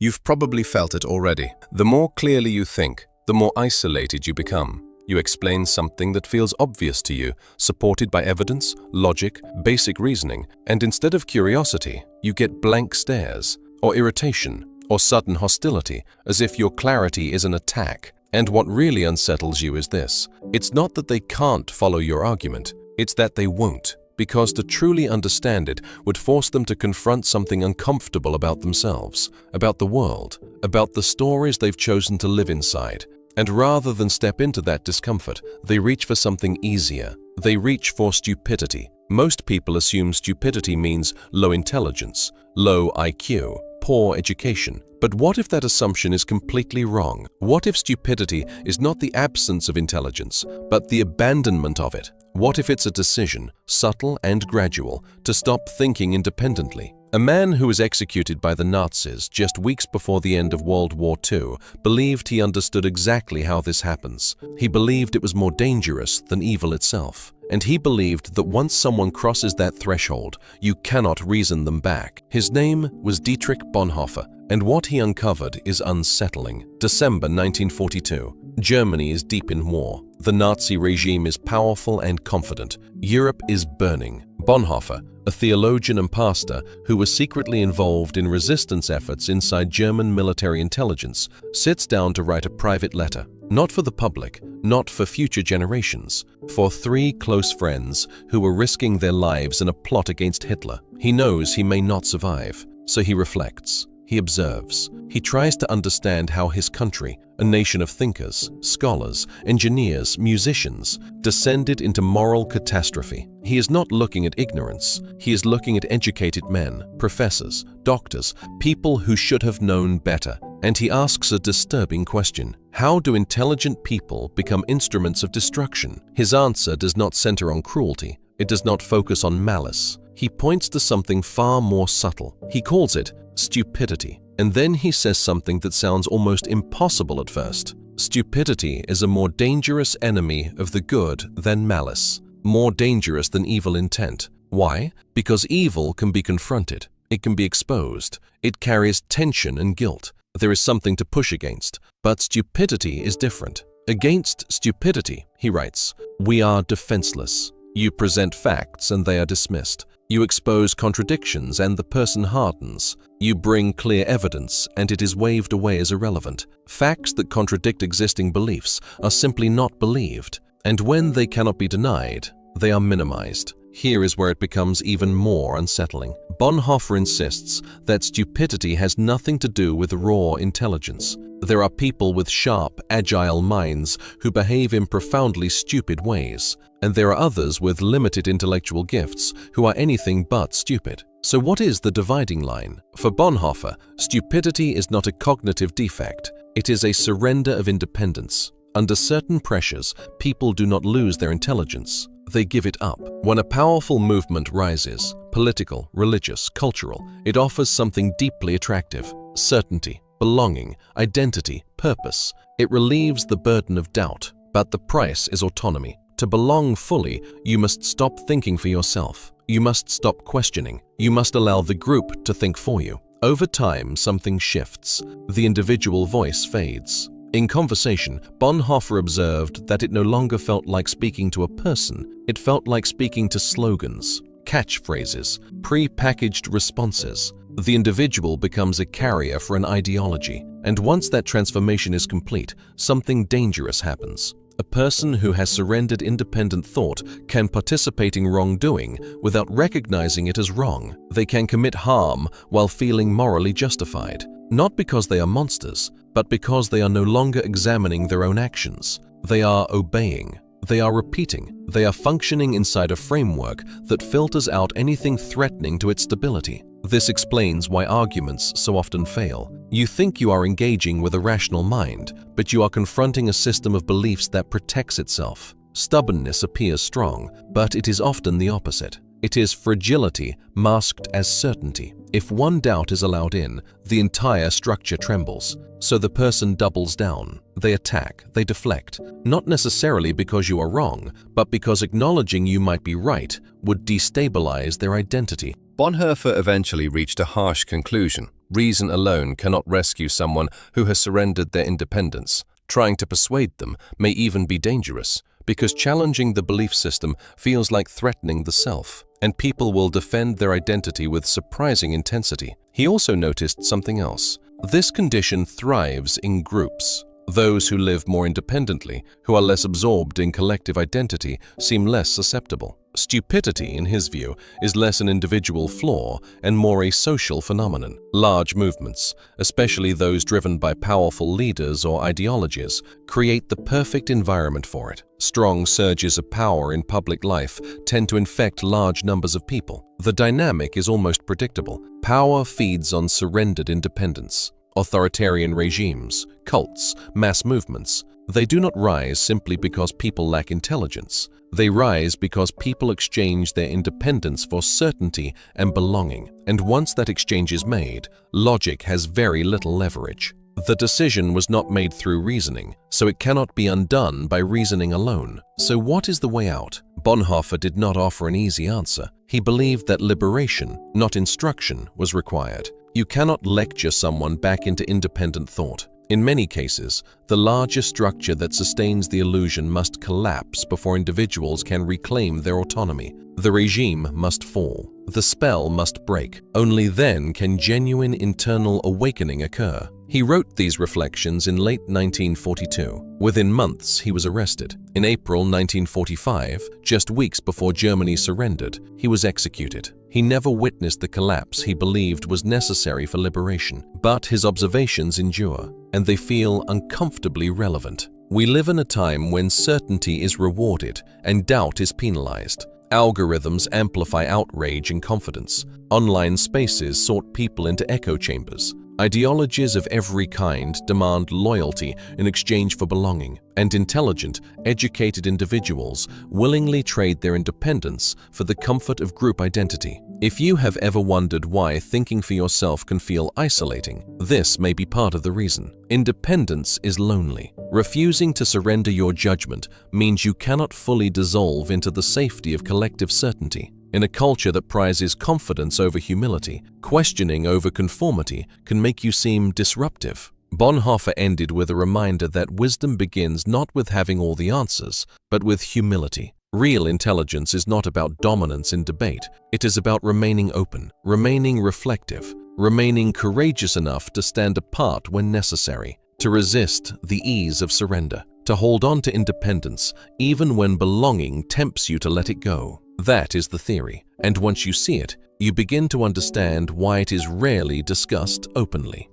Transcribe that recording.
You've probably felt it already. The more clearly you think, the more isolated you become. You explain something that feels obvious to you, supported by evidence, logic, basic reasoning, and instead of curiosity, you get blank stares, or irritation, or sudden hostility, as if your clarity is an attack. And what really unsettles you is this: it's not that they can't follow your argument, it's that they won't, because to truly understand it would force them to confront something uncomfortable about themselves, about the world, about the stories they've chosen to live inside. And rather than step into that discomfort, they reach for something easier. They reach for stupidity. Most people assume stupidity means low intelligence, low IQ, poor education. But what if that assumption is completely wrong? What if stupidity is not the absence of intelligence, but the abandonment of it? What if it's a decision, subtle and gradual, to stop thinking independently? A man who was executed by the Nazis just weeks before the end of World War II believed he understood exactly how this happens. He believed it was more dangerous than evil itself. And he believed that once someone crosses that threshold, you cannot reason them back. His name was Dietrich Bonhoeffer, and what he uncovered is unsettling. December 1942. Germany is deep in war. The Nazi regime is powerful and confident. Europe is burning. Bonhoeffer, a theologian and pastor who was secretly involved in resistance efforts inside German military intelligence, sits down to write a private letter. Not for the public, not for future generations, for 3 close friends who were risking their lives in a plot against Hitler. He knows he may not survive, so he reflects. He observes. He tries to understand how his country, a nation of thinkers, scholars, engineers, musicians, descended into moral catastrophe. He is not looking at ignorance. He is looking at educated men, professors, doctors, people who should have known better. And he asks a disturbing question: how do intelligent people become instruments of destruction? His answer does not center on cruelty. It does not focus on malice. He points to something far more subtle. He calls it stupidity. And then he says something that sounds almost impossible at first. Stupidity is a more dangerous enemy of the good than malice, more dangerous than evil intent. Why? Because evil can be confronted. It can be exposed. It carries tension and guilt. There is something to push against. But stupidity is different. Against stupidity, he writes, we are defenseless. You present facts and they are dismissed. You expose contradictions and the person hardens. You bring clear evidence and it is waved away as irrelevant. Facts that contradict existing beliefs are simply not believed. And when they cannot be denied, they are minimized. Here is where it becomes even more unsettling. Bonhoeffer insists that stupidity has nothing to do with raw intelligence. There are people with sharp, agile minds who behave in profoundly stupid ways, and there are others with limited intellectual gifts who are anything but stupid. So what is the dividing line? For Bonhoeffer, stupidity is not a cognitive defect. It is a surrender of independence. Under certain pressures, people do not lose their intelligence. They give it up. When a powerful movement rises, political, religious, cultural, it offers something deeply attractive: certainty, belonging, identity, purpose. It relieves the burden of doubt, but the price is autonomy. To belong fully, you must stop thinking for yourself. You must stop questioning. You must allow the group to think for you. Over time, something shifts. The individual voice fades. In conversation, Bonhoeffer observed that it no longer felt like speaking to a person. It felt like speaking to slogans, catchphrases, pre-packaged responses. The individual becomes a carrier for an ideology, and once that transformation is complete, something dangerous happens. A person who has surrendered independent thought can participate in wrongdoing without recognizing it as wrong. They can commit harm while feeling morally justified, not because they are monsters, but because they are no longer examining their own actions. They are obeying. They are repeating. They are functioning inside a framework that filters out anything threatening to its stability. This explains why arguments so often fail. You think you are engaging with a rational mind, but you are confronting a system of beliefs that protects itself. Stubbornness appears strong, but it is often the opposite. It is fragility masked as certainty. If one doubt is allowed in, the entire structure trembles. So the person doubles down. They attack, they deflect, not necessarily because you are wrong, but because acknowledging you might be right would destabilize their identity. Bonhoeffer eventually reached a harsh conclusion. Reason alone cannot rescue someone who has surrendered their independence. Trying to persuade them may even be dangerous, because challenging the belief system feels like threatening the self, and people will defend their identity with surprising intensity. He also noticed something else. This condition thrives in groups. Those who live more independently, who are less absorbed in collective identity, seem less susceptible. Stupidity, in his view, is less an individual flaw and more a social phenomenon. Large movements, especially those driven by powerful leaders or ideologies, create the perfect environment for it. Strong surges of power in public life tend to infect large numbers of people. The dynamic is almost predictable. Power feeds on surrendered independence. Authoritarian regimes, cults, mass movements, they do not rise simply because people lack intelligence. They rise because people exchange their independence for certainty and belonging. And once that exchange is made, logic has very little leverage. The decision was not made through reasoning, so it cannot be undone by reasoning alone. So what is the way out? Bonhoeffer did not offer an easy answer. He believed that liberation, not instruction, was required. You cannot lecture someone back into independent thought. In many cases, the larger structure that sustains the illusion must collapse before individuals can reclaim their autonomy. The regime must fall. The spell must break. Only then can genuine internal awakening occur. He wrote these reflections in late 1942. Within months, he was arrested. In April 1945, just weeks before Germany surrendered, he was executed. He never witnessed the collapse he believed was necessary for liberation, but his observations endure, and they feel uncomfortably relevant. We live in a time when certainty is rewarded and doubt is penalized. Algorithms amplify outrage and confidence. Online spaces sort people into echo chambers. Ideologies of every kind demand loyalty in exchange for belonging, and intelligent, educated individuals willingly trade their independence for the comfort of group identity. If you have ever wondered why thinking for yourself can feel isolating, this may be part of the reason. Independence is lonely. Refusing to surrender your judgment means you cannot fully dissolve into the safety of collective certainty. In a culture that prizes confidence over humility, questioning over conformity can make you seem disruptive. Bonhoeffer ended with a reminder that wisdom begins not with having all the answers, but with humility. Real intelligence is not about dominance in debate. It is about remaining open, remaining reflective, remaining courageous enough to stand apart when necessary, to resist the ease of surrender, to hold on to independence even when belonging tempts you to let it go. That is the theory, and once you see it, you begin to understand why it is rarely discussed openly.